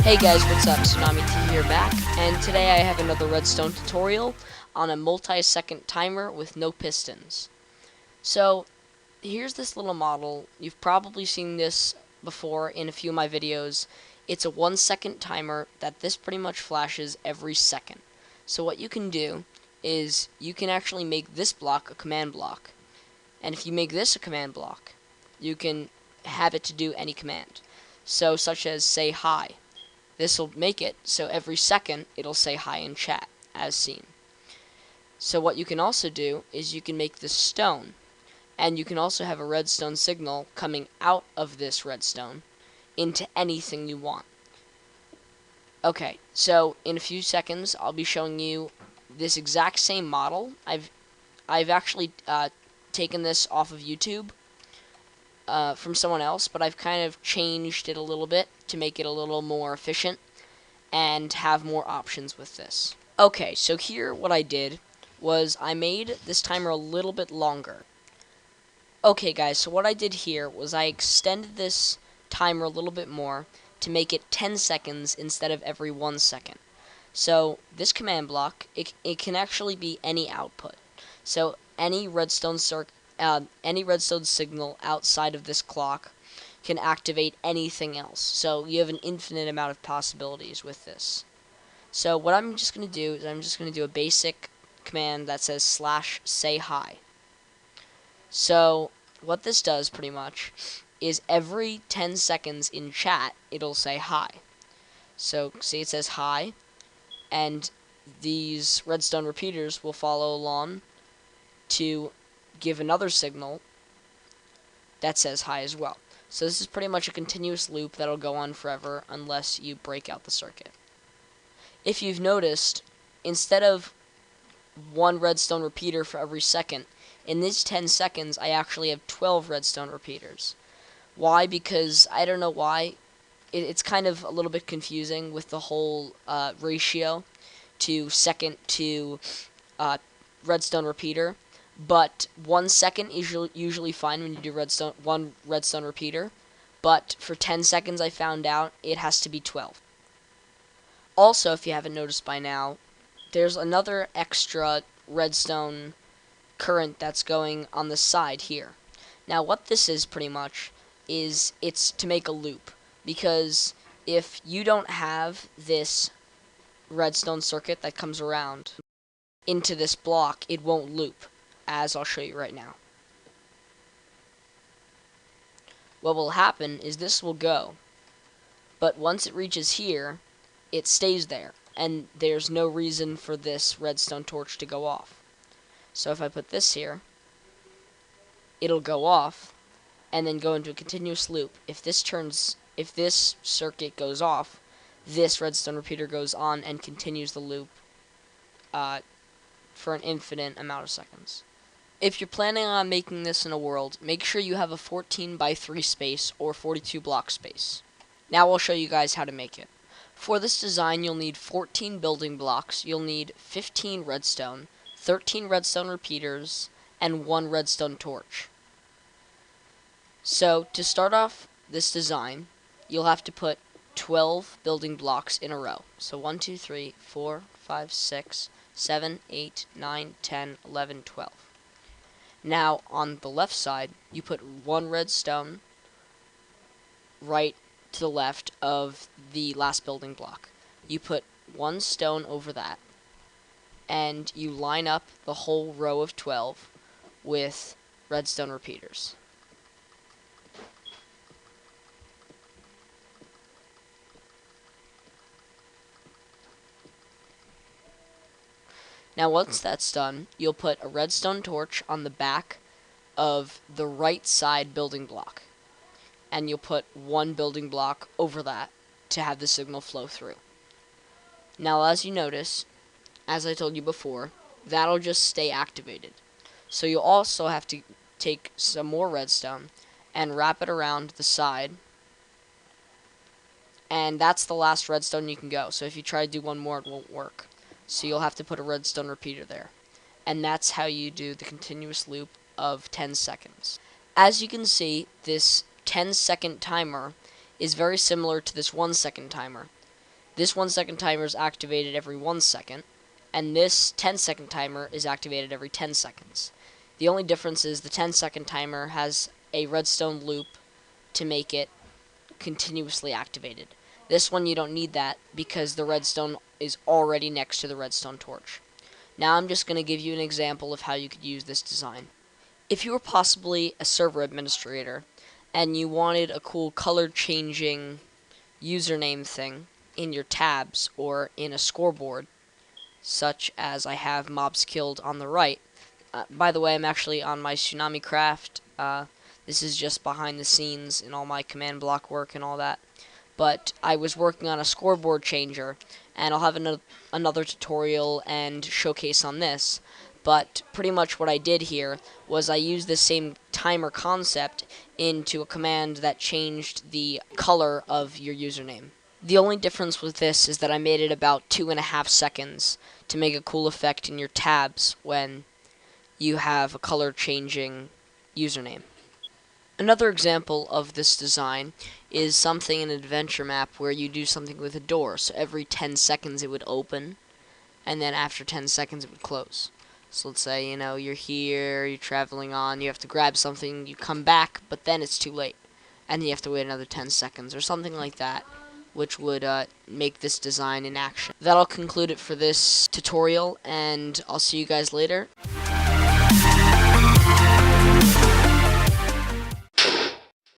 Hey guys, what's up? Tsunamit here back, and today I have another redstone tutorial on a multi-second timer with no pistons. So, here's this little model. You've probably seen this before in a few of my videos. It's a 1 second timer that this pretty much flashes every second. So what you can do is you can actually make this block a command block. And if you make this a command block, you can have it to do any command. So, such as say hi. This will make it so every second it'll say hi in chat, as seen. So what you can also do is you can make this stone, and you can also have a redstone signal coming out of this redstone into anything you want. Okay, so in a few seconds I'll be showing you this exact same model. I've actually taken this off of YouTube from someone else, but I've kind of changed it a little bit to make it a little more efficient and have more options with this. Okay, so here what I did was I made this timer a little bit longer. Okay guys, so what I did here was I extended this timer a little bit more to make it 10 seconds instead of every 1 second. So this command block, it can actually be any output. So any redstone signal outside of this clock can activate anything else. So you have an infinite amount of possibilities with this. So what I'm just going to do is I'm just going to do a basic command that says /say hi. So what this does pretty much is every 10 seconds in chat it'll say hi. So see, it says hi, and these redstone repeaters will follow along to give another signal that says hi as well. So this is pretty much a continuous loop that'll go on forever unless you break out the circuit. If you've noticed, instead of one redstone repeater for every second, in these 10 seconds I actually have 12 redstone repeaters. Why? Because I don't know why. It's kind of a little bit confusing with the whole ratio to second to redstone repeater. But 1 second is usually fine when you do one redstone repeater. But for 10 seconds I found out it has to be 12. Also, if you haven't noticed by now, there's another extra redstone current that's going on the side here. Now what this is pretty much is it's to make a loop. Because if you don't have this redstone circuit that comes around into this block, it won't loop, as I'll show you right now. What will happen is this will go, but once it reaches here, it stays there, and there's no reason for this redstone torch to go off. So if I put this here, it'll go off, and then go into a continuous loop. If this circuit goes off, this redstone repeater goes on and continues the loop for an infinite amount of seconds. If you're planning on making this in a world, make sure you have a 14 by 3 space or 42 block space. Now I'll show you guys how to make it. For this design, you'll need 14 building blocks, you'll need 15 redstone, 13 redstone repeaters, and 1 redstone torch. So, to start off this design, you'll have to put 12 building blocks in a row. So 1, 2, 3, 4, 5, 6, 7, 8, 9, 10, 11, 12. Now, on the left side, you put 1 redstone right to the left of the last building block. You put 1 stone over that, and you line up the whole row of 12 with redstone repeaters. Now once that's done, you'll put a redstone torch on the back of the right side building block. And you'll put 1 building block over that to have the signal flow through. Now as you notice, as I told you before, that'll just stay activated. So you'll also have to take some more redstone and wrap it around the side. And that's the last redstone you can go. So if you try to do one more, it won't work. So you'll have to put a redstone repeater there. And that's how you do the continuous loop of 10 seconds. As you can see, this 10-second timer is very similar to this 1-second timer. This 1 second timer is activated every 1 second, and this 10 second timer is activated every 10 seconds. The only difference is the 10 second timer has a redstone loop to make it continuously activated. This one you don't need that because the redstone is already next to the redstone torch. Now I'm just going to give you an example of how you could use this design. If you were possibly a server administrator and you wanted a cool color changing username thing in your tabs or in a scoreboard, such as I have mobs killed on the right. By the way, I'm actually on my Tsunamit craft. This is just behind the scenes in all my command block work and all that. But I was working on a scoreboard changer, and I'll have another tutorial and showcase on this. But pretty much what I did here was I used the same timer concept into a command that changed the color of your username. The only difference with this is that I made it about 2.5 seconds to make a cool effect in your tabs when you have a color changing username. Another example of this design is something in an adventure map where you do something with a door. So every 10 seconds it would open, and then after 10 seconds it would close. So let's say, you're here, you're traveling on, you have to grab something, you come back, but then it's too late. And you have to wait another 10 seconds or something like that, which would make this design in action. That'll conclude it for this tutorial, and I'll see you guys later.